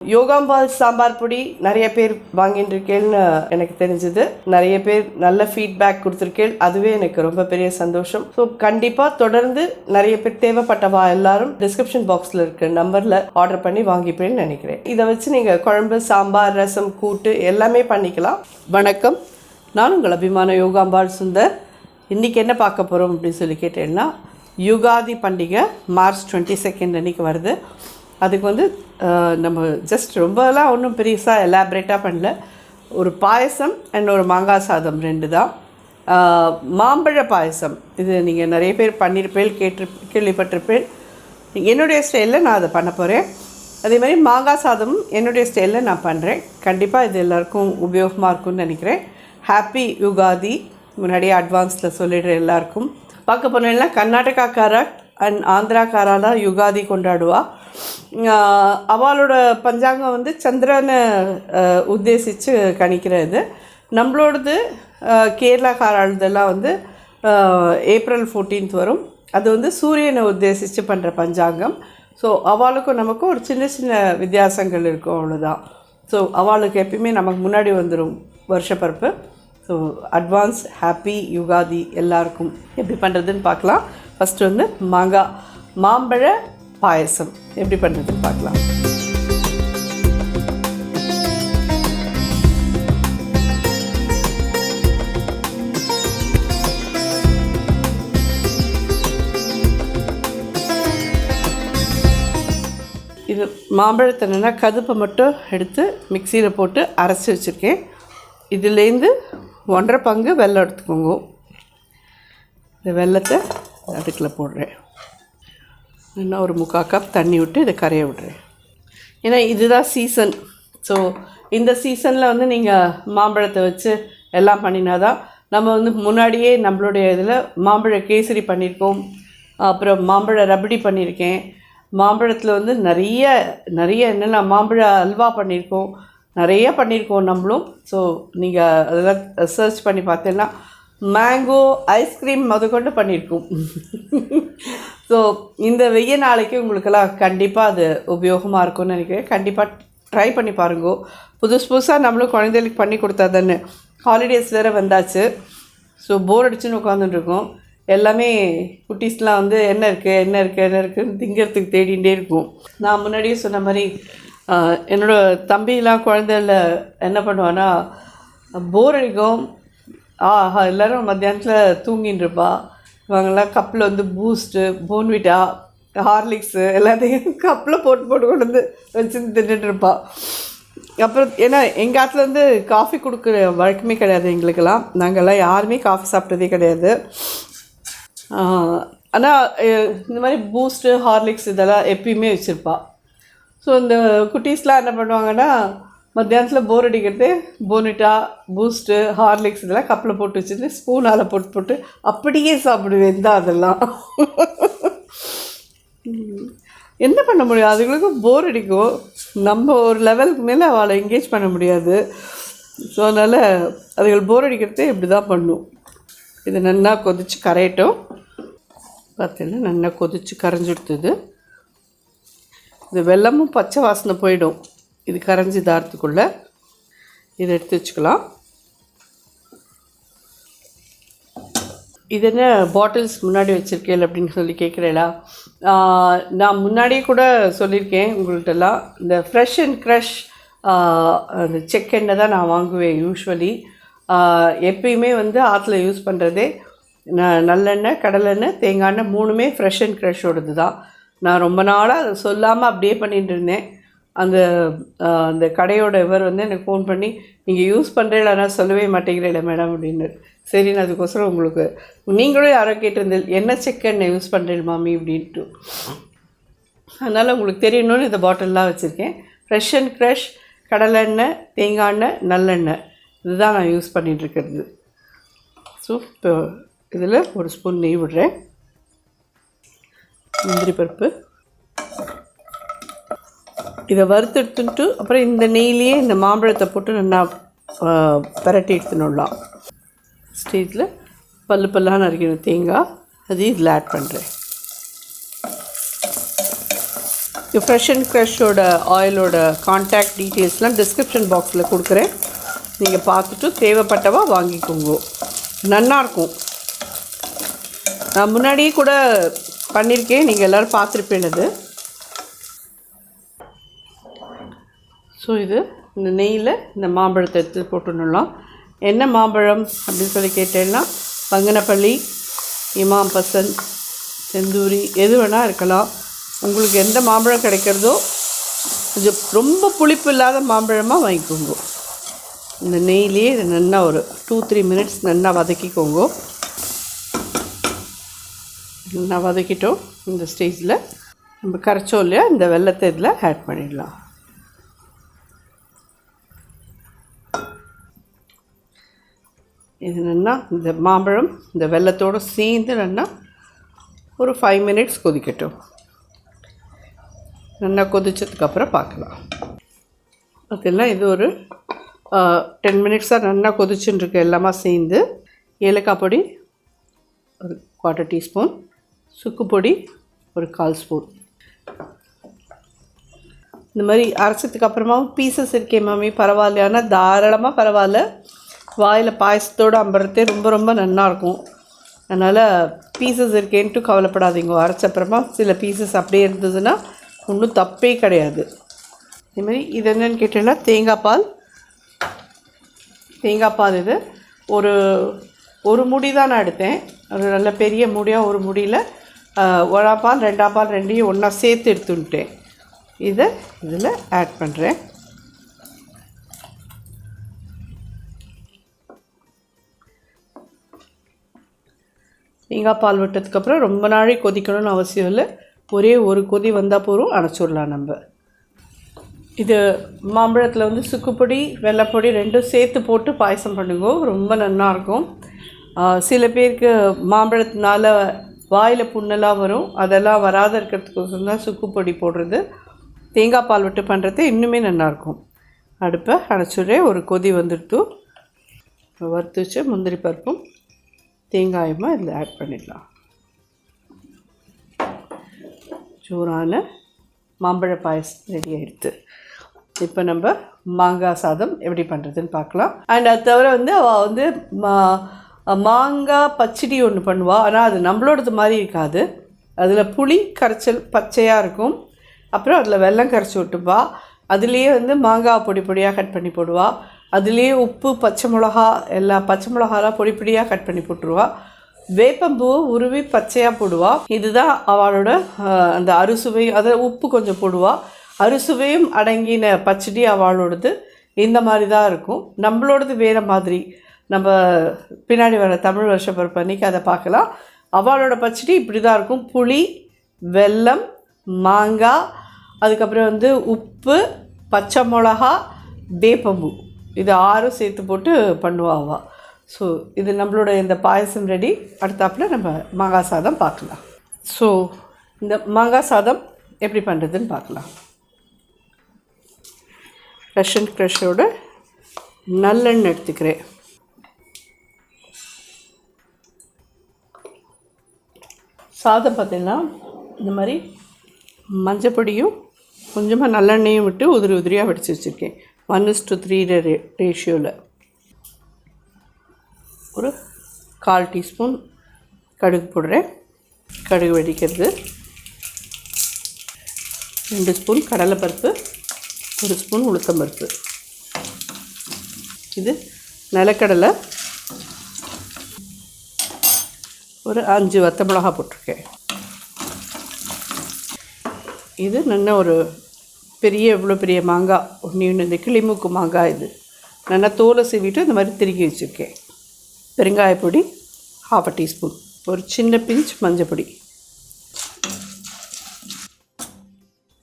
யோகாம்பால் சாம்பார் பொடி நிறைய பேர் வாங்கிட்டுருக்கேன்னு எனக்கு தெரிஞ்சது. நிறைய பேர் நல்ல ஃபீட்பேக் கொடுத்துருக்கேன். அதுவே எனக்கு ரொம்ப பெரிய சந்தோஷம். ஸோ கண்டிப்பாக தொடர்ந்து நிறைய பேர் தேவைப்பட்டவா எல்லாரும் டிஸ்கிரிப்ஷன் பாக்ஸில் இருக்க நம்பரில் ஆர்டர் பண்ணி வாங்கிப்பேன்னு நினைக்கிறேன். இதை வச்சு நீங்கள் குழம்பு, சாம்பார், ரசம், கூட்டு எல்லாமே பண்ணிக்கலாம். வணக்கம், நான் உங்கள் அபிமான யோகாம்பால் சுந்தர். இன்றைக்கி என்ன பார்க்க போகிறோம் அப்படின்னு சொல்லி கேட்டேன்னா, யுகாதி பண்டிகை மார்ச் 22 அன்றைக்கி வருது. அதுக்கு வந்து நம்ம ஜஸ்ட் ரொம்பலாம் ஒன்றும் பெருசாக எலாபரேட்டாக பண்ணல. ஒரு பாயசம் அண்ட் ஒரு மாங்காய் சாதம் 2 தான். மாம்பழ பாயசம் இது நீங்கள் நிறைய பேர் பண்ணியிருப்பேன், கேள்விப்பட்டிருப்பேன். என்னுடைய ஸ்டைலில் நான் அதை பண்ண போகிறேன். அதே மாதிரி மாங்காய் சாதமும் என்னுடைய ஸ்டைலில் நான் பண்ணுறேன். கண்டிப்பாக இது எல்லாருக்கும் உபயோகமாக இருக்கும்னு நினைக்கிறேன். ஹாப்பி யுகாதி முன்னாடியே அட்வான்ஸில் சொல்லிடுறேன் எல்லாருக்கும். பார்க்க போனேன்னா கர்நாடகாக்காரா அண்ட் ஆந்திராக்காரா தான் யுகாதி கொண்டாடுவா. அவளோட பஞ்சாங்கம் வந்து சந்திரனை உத்தேசித்து கணிக்கிறது. நம்மளோடது கேரளாக்காரதெல்லாம் வந்து ஏப்ரல் 14 வரும். அது வந்து சூரியனை உத்தேசித்து பண்ணுற பஞ்சாங்கம். ஸோ அவளுக்கும் நமக்கும் ஒரு சின்ன சின்ன வித்தியாசங்கள் இருக்கும், அவ்வளோதான். ஸோ அவளுக்கு எப்பயுமே நமக்கு முன்னாடி வந்துடும் வருஷப்பருப்பு. ஸோ அட்வான்ஸ் ஹாப்பி யுகாதி எல்லாருக்கும். எப்படி பண்ணுறதுன்னு பார்க்கலாம். ஃபஸ்ட்டு வந்து மாம்பழ பாயசம் எப்படி பண்ணுறதுன்னு பார்க்கலாம். இது மாம்பழத்தை என்னென்னா கதுப்பை மட்டும் எடுத்து மிக்சியில் போட்டு அரைச்சி வச்சுருக்கேன். இதுலேருந்து 1.5 பங்கு வெல்லம் எடுத்துக்கோங்க. இந்த வெல்லத்தை அதுக்குள்ளே போடுறேன். இன்னும் ஒரு 3/4 கப் தண்ணி விட்டு இதை கரைய விடுறேன். ஏன்னா இதுதான் சீசன். ஸோ இந்த சீசனில் வந்து நீங்கள் மாம்பழத்தை வச்சு எல்லாம் பண்ணினாதான். நம்ம வந்து முன்னாடியே நம்மளுடைய இதில் மாம்பழ கேசரி பண்ணியிருக்கோம், அப்புறம் மாம்பழ ரபடி பண்ணியிருக்கேன். மாம்பழத்தில் வந்து நிறைய என்னென்ன மாம்பழ அல்வா பண்ணியிருக்கோம், நிறைய பண்ணியிருக்கோம் நம்மளும். ஸோ நீங்கள் அதெல்லாம் சர்ச் பண்ணி பார்த்தீங்கன்னா மேங்கோ ஐஸ்கிரீம் முதற்கொண்டு பண்ணியிருக்கோம். ஸோ இந்த வெய்ய நாளைக்கு உங்களுக்கெல்லாம் கண்டிப்பாக அது உபயோகமாக இருக்கும்னு நினைக்கிறேன். கண்டிப்பாக ட்ரை பண்ணி பாருங்கோ. புதுசாக நம்மளும் குழந்தைகளுக்கு பண்ணி கொடுத்தா தானே. ஹாலிடேஸ் வேறு வந்தாச்சு. ஸோ போர் அடிச்சுன்னு உட்காந்துட்டுருக்கோம். எல்லாமே குட்டீஸ்லாம் வந்து என்ன இருக்குன்னு திங்கிறதுக்கு தேடிகிட்டே இருக்கும். நான் முன்னாடியே சொன்ன மாதிரி என்னோடய தம்பிலாம் குழந்தைல என்ன பண்ணுவான்னா, போர் அடிக்கும். எல்லோரும் மத்தியானத்தில் தூங்கின்னு இருப்பா. இவங்கெல்லாம் கப்பில் வந்து பூஸ்ட்டு, போன்விட்டா, ஹார்லிக்ஸு எல்லாத்தையும் கப்பில் போட்டு கொண்டு வந்து வச்சு தின்னுட்டுருப்பா. அப்புறம் ஏன்னா எங்கள் ஆற்றுல வந்து காஃபி கொடுக்குற வழக்கமே கிடையாது எங்களுக்கெல்லாம். நாங்கள்லாம் யாருமே காஃபி சாப்பிட்டதே கிடையாது. ஆனால் இந்த மாதிரி பூஸ்ட்டு, ஹார்லிக்ஸ் இதெல்லாம் எப்பயுமே வச்சுருப்பா. ஸோ இந்த குட்டீஸ்லாம் என்ன பண்ணுவாங்கன்னா, மத்தியானத்தில் போர் அடிக்கிறது போன்விட்டா, பூஸ்ட்டு, ஹார்லிக்ஸ் இதெல்லாம் கப்பில் போட்டு வச்சுட்டு ஸ்பூனால் போட்டு அப்படியே சாப்பிடுவேன் தான். அதெல்லாம் என்ன பண்ண முடியும், அதுங்களுக்கும் போர் அடிக்கும். நம்ம ஒரு லெவலுக்கு மேலே அவளை என்கேஜ் பண்ண முடியாது. ஸோ அதனால் அதுகள் போர் அடிக்கிறதே இப்படி தான் பண்ணும். இது நல்லா கொதித்து கரையட்டும். பார்த்தீங்கன்னா நல்லா கொதித்து கரைஞ்சிடுத்துது. இது வெல்லமும் பச்சை வாசனை போயிடும். இது கரைஞ்சி தாரத்துக்குள்ளே இதை எடுத்து வச்சுக்கலாம். இது என்ன பாட்டில்ஸ் முன்னாடி வச்சுருக்கேன் அப்படின்னு சொல்லி கேட்குறேளா? நான் முன்னாடியே கூட சொல்லியிருக்கேன் உங்கள்கிட்டலாம். இந்த ஃப்ரெஷ் அண்ட் க்ரஷ் அந்த செக் எண்ணெய் தான் நான் வாங்குவேன் யூஸ்வலி. எப்பயுமே வந்து ஆற்றுல யூஸ் பண்ணுறதே நல்லெண்ணெய், கடலெண்ணெய், தேங்காய் எண்ணெய் 3மே ஃப்ரெஷ் அண்ட் க்ரஷோடது தான். நான் ரொம்ப நாளாக அதை சொல்லாமல் அப்படியே பண்ணிகிட்டு இருந்தேன். அந்த கடையோட இவர் வந்து எனக்கு ஃபோன் பண்ணி, நீங்கள் யூஸ் பண்ணுறீங்களா, நான் சொல்லவே மாட்டேங்கிறீங்களா மேடம் அப்படின்னு. சரி, நான் அதுக்கோசரம் உங்களுக்கு நீங்களும் யாரோ கேட்டிருந்தேன் என்ன செக் எண்ணெய் யூஸ் பண்ணுறீங்க மாமி அப்படின்ட்டு. அதனால் உங்களுக்கு தெரியணும்னு இந்த பாட்டில்லாம் வச்சுருக்கேன். ஃப்ரெஷ் அண்ட் க்ரஷ், கடலெண்ணெய், தேங்காய் எண்ணெய், நல்லெண்ணெய் இதுதான் நான் யூஸ் பண்ணிகிட்ருக்கிறது. ஸோ இப்போ இதில் ஒரு ஸ்பூன் நெய் விடுறேன். முந்திரி பருப்பு இதை வறுத்தெடுத்துட்டு அப்புறம் இந்த நெய்லேயே இந்த மாம்பழத்தை போட்டு நல்லா பரட்டி எடுத்துனுடலாம். ஸ்டேஜில் பல்லாக நறுக்கிற தேங்காய் அதையும் இதில் ஆட் பண்ணுறேன். ஃப்ரெஷ் அண்ட் க்ரஷோட ஆயிலோட கான்டாக்ட் டீட்டெயில்ஸ்லாம் டிஸ்கிரிப்ஷன் பாக்ஸில் கொடுக்குறேன். நீங்கள் பார்த்துட்டு தேவைப்பட்டவா வாங்கிக்கோங்க. நல்லாயிருக்கும். நான் முன்னாடியே கூட பண்ணியிருக்கேன், நீங்கள் எல்லோரும் பார்த்துருப்பேனது. ஸோ இது இந்த நெய்யில் இந்த மாம்பழத்தை எடுத்து போட்டுடலாம். என்ன மாம்பழம் அப்படின்னு சொல்லி கேட்டேன்னா பங்கனப்பள்ளி, இமாம் பசந்த், செந்தூரி எது வேணால் இருக்கலாம். உங்களுக்கு எந்த மாம்பழம் கிடைக்கிறதோ கொஞ்சம் ரொம்ப புளிப்பு இல்லாத மாம்பழமாக வாங்கிக்கோங்க. இந்த நெய்லேயே இது நல்லா ஒரு 2-3 மினிட்ஸ் நல்லா வதக்கிக்கோங்க. நல்லா வதக்கிட்டோம். இந்த ஸ்டேஜில் நம்ம கரைச்சோம் இல்லையா, இந்த வெல்லத்தை இதில் ஆட் பண்ணிடலாம். இது நல்லா இந்த மாம்பழம் இந்த வெல்லத்தோடு சேர்ந்து நல்லா ஒரு 5 மினிட்ஸ் கொதிக்கட்டும். நல்லா கொதிச்சதுக்கப்புறம் பார்க்கலாம். அதெல்லாம் இது ஒரு 10 மினிட்ஸாக நல்லா கொதிச்சுட்டுருக்கு. எல்லாமே சேர்ந்து ஏலக்காய் பொடி ஒரு 1/4 டீஸ்பூன், சுக்கு பொடி ஒரு 1/4 ஸ்பூன். இந்த மாதிரி அரைச்சதுக்கப்புறமாவும் பீசஸ் இருக்கே மாமி பரவாயில்லையானா தாராளமாக பரவாயில்ல. வாயில் பாயசத்தோடு அம்புறதே ரொம்ப ரொம்ப நல்லாயிருக்கும். அதனால் பீசஸ் இருக்கேன்ட்டு கவலைப்படாதீங்க. அரைச்சப்புறமா சில பீசஸ் அப்படியே இருந்ததுன்னா ஒன்றும் தப்பே கிடையாது. இதுமாதிரி இது என்னென்னு கேட்டேன்னா தேங்காய் பால் இது ஒரு முடி தான் நான் எடுத்தேன். ஒரு நல்ல பெரிய முடியாக ஒரு முடியில் 1 பால் 2 பால் ரெண்டையும் ஒன்றா சேர்த்து எடுத்துட்டேன். இதை இதில் ஆட் பண்ணுறேன். தேங்காய் பால் விட்டதுக்கப்புறம் ரொம்ப நாளை கொதிக்கணும்னு அவசியம் இல்லை. ஒரே ஒரு கொதி வந்தால் போதும், அணைச்சிடலாம் நம்ம. இது மாம்பழத்தில் வந்து சுக்குப்பொடி வெள்ளைப்பொடி ரெண்டும் சேர்த்து போட்டு பாயசம் பண்ணுங்க, ரொம்ப நல்லாயிருக்கும். சில பேருக்கு மாம்பழத்தினால வாயில் புண்ணெல்லாம் வரும், அதெல்லாம் வராத இருக்கிறதுக்கோசரம் தான் சுக்குப்பொடி போடுறது. தேங்காய் பால் விட்டு பண்ணுறது இன்னுமே நல்லாயிருக்கும். அடுப்பை அணைச்சிடுறேன். ஒரு கொதி வந்துடுத்து. வறுத்து வச்சு முந்திரி பருப்பும் தேங்காயமாக இதில் ஆட் பண்ணிடலாம். சூறான மாம்பழ பாயசம் ரெடி ஆகிடுது. இப்போ நம்ம மாங்காய் சாதம் எப்படி பண்ணுறதுன்னு பார்க்கலாம். அண்ட் அது தவிர வந்து அவள் வந்து மாங்காய் பச்சடி ஒன்று பண்ணுவாள். ஆனால் அது நம்மளோடது மாதிரி இருக்காது. அதில் புளி கரைச்சல் பச்சையாக இருக்கும். அப்புறம் அதில் வெல்லம் கரைச்சி விட்டுப்பா. அதுலேயே வந்து மாங்காய் பொடி பொடியாக கட் பண்ணி போடுவாள். அதுலேயே உப்பு பச்சை மிளகா பச்சை மிளகாலாம் பொடி பொடியாக கட் பண்ணி போட்டுருவாள். வேப்பம்பூவை உருவி பச்சையாக போடுவாள். இதுதான் அவளோட அந்த அறுசுவை. அதை உப்பு கொஞ்சம் போடுவாள். அறுசுவையும் அடங்கின பச்சடி அவளோடது இந்த மாதிரி தான் இருக்கும். நம்மளோடது வேறு மாதிரி. நம்ம பின்னாடி வர தமிழ் வருஷ பிறப்பு அன்றைக்கி அதை பார்க்கலாம். அவளோட பச்சடி இப்படி தான் இருக்கும். புளி, வெல்லம், மாங்காய், அதுக்கப்புறம் வந்து உப்பு, பச்சை மிளகா, வேப்பம்பூ, இது 6 சேர்த்து போட்டு பண்ணுவாவா. ஸோ இது நம்மளோட இந்த பாயசம் ரெடி. அடுத்தாப்பில் நம்ம மாங்காய் சாதம் பார்க்கலாம். ஸோ இந்த மாங்காய் சாதம் எப்படி பண்ணுறதுன்னு பார்க்கலாம். ஃப்ரெஷ் அண்ட் க்ரஷோட நல்லெண்ணெய் எடுத்துக்கிறேன். சாதம் பார்த்திங்கன்னா இந்த மாதிரி மஞ்சள் பொடியும் கொஞ்சமாக நல்லெண்ணெயும் விட்டு உதிரி உதிரியாக வடித்து வச்சுருக்கேன். 1:3 ரேஷியோவில். ஒரு 1/4 டீஸ்பூன் கடுகு போடுறேன். கடுகு வெடிக்கிறது. 2 ஸ்பூன் கடலைப்பருப்பு, 1 ஸ்பூன் உளுத்தம்பருப்பு. இது நிலக்கடலை. ஒரு 5 வத்த மிளகா போட்டிருக்கேன். இது நல்ல ஒரு இவ்வளோ பெரிய மாங்காய் ஒன்று இந்த கிளிமூக்கு மாங்காய். இது நல்லா தோலை சீவிட்டு இந்த மாதிரி திருக்கி வச்சுருக்கேன். பெருங்காயப்பொடி 1/2 டீஸ்பூன், ஒரு சின்ன பிஞ்ச் மஞ்சள் பொடி.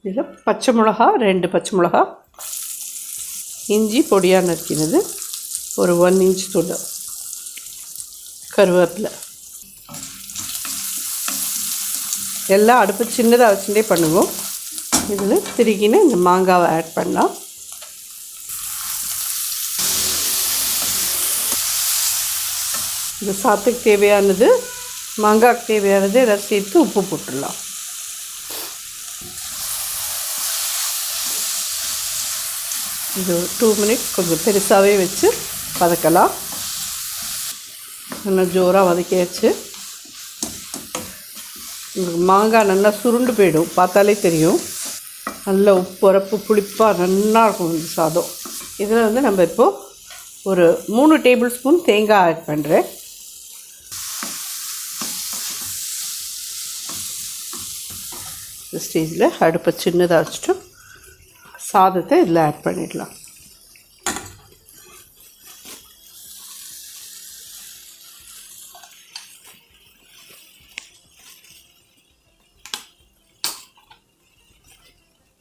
இதில் பச்சை மிளகா 2 பச்சை மிளகா, இஞ்சி பொடியாக நறுக்கினது ஒரு 1 இன்ச் துண்டு, கருவேப்பிலை. எல்லாம் அடுப்பு சின்னதாக வச்சுட்டே பண்ணுவோம். இதில் திருகின இந்த மாங்காவை ஆட் பண்ணலாம். இந்த சாத்துக்கு தேவையானது, மாங்காய்க்கு தேவையானது எல்லாம் சேர்த்து உப்பு போட்டுடலாம். இது 2 மினிட்ஸ் கொஞ்சம் பெருசாகவே வச்சு வதக்கலாம். நல்லா ஜோராக வதக்கியாச்சு. மாங்காய் நல்லா சுருண்டு போயிடும், பார்த்தாலே தெரியும். நல்ல உப்புரப்பு புளிப்பாக நல்லா இருக்கும் இந்த சாதம். இதில் நம்ம இப்போது ஒரு 3 டேபிள் ஸ்பூன் தேங்காய் ஆட் பண்ணுறேன். இந்த ஸ்டேஜில் அடுப்பை சின்னதாக வச்சுட்டு சாதத்தை இதில் ஆட் பண்ணிடலாம்.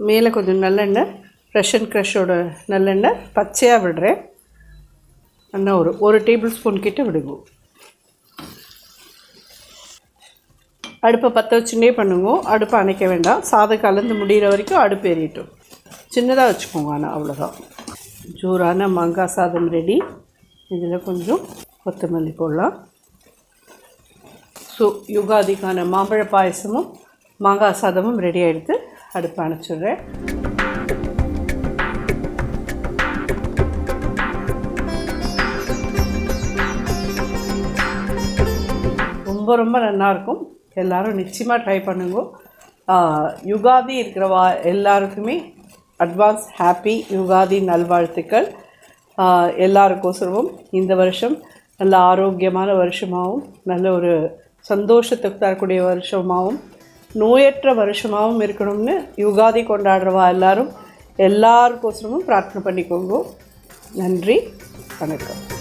மேலே கொஞ்சம் நல்லெண்ணெய், ஃப்ரெஷ் அண்ட் க்ரஷோட நல்லெண்ணெய் பச்சையாக விடுறேன். நல்லா ஒரு டேபிள் ஸ்பூன் கிட்ட விடுவோம். அடுப்பை பற்ற வச்சுட்டே பண்ணுங்க, அடுப்பை அணைக்க வேண்டாம். சாதம் கலந்து முடிகிற வரைக்கும் அடுப்பு ஏறிட்டோம். சின்னதாக வச்சுக்கோங்க. ஆனால் அவ்வளோதான். ஜோரான மாங்காய் சாதம் ரெடி. இதில் கொஞ்சம் கொத்தமல்லி போடலாம். ஸோ யுகாதிக்கான மாம்பழ பாயசமும் மாங்காய் சாதமும் ரெடி ஆகிடுது. அடுப்பை அணைச்சிடுறேன். ரொம்ப ரொம்ப நல்லாயிருக்கும். எல்லோரும் நிச்சயமாக ட்ரை பண்ணுங்க. யுகாதி இருக்கிறவா எல்லாருக்குமே அட்வான்ஸ் ஹாப்பி யுகாதி நல்வாழ்த்துக்கள். எல்லாருக்கோசரமும் இந்த வருஷம் நல்ல ஆரோக்கியமான வருஷமாகவும் நல்ல ஒரு சந்தோஷத்தை தரக்கூடிய வருஷமாகவும் நோயற்ற வருஷமாகவும் இருக்கணும்னு யுகாதி கொண்டாடுறவா எல்லாருக்கோசரமும் பிரார்த்தனை பண்ணிக்கோங்க. நன்றி, வணக்கம்.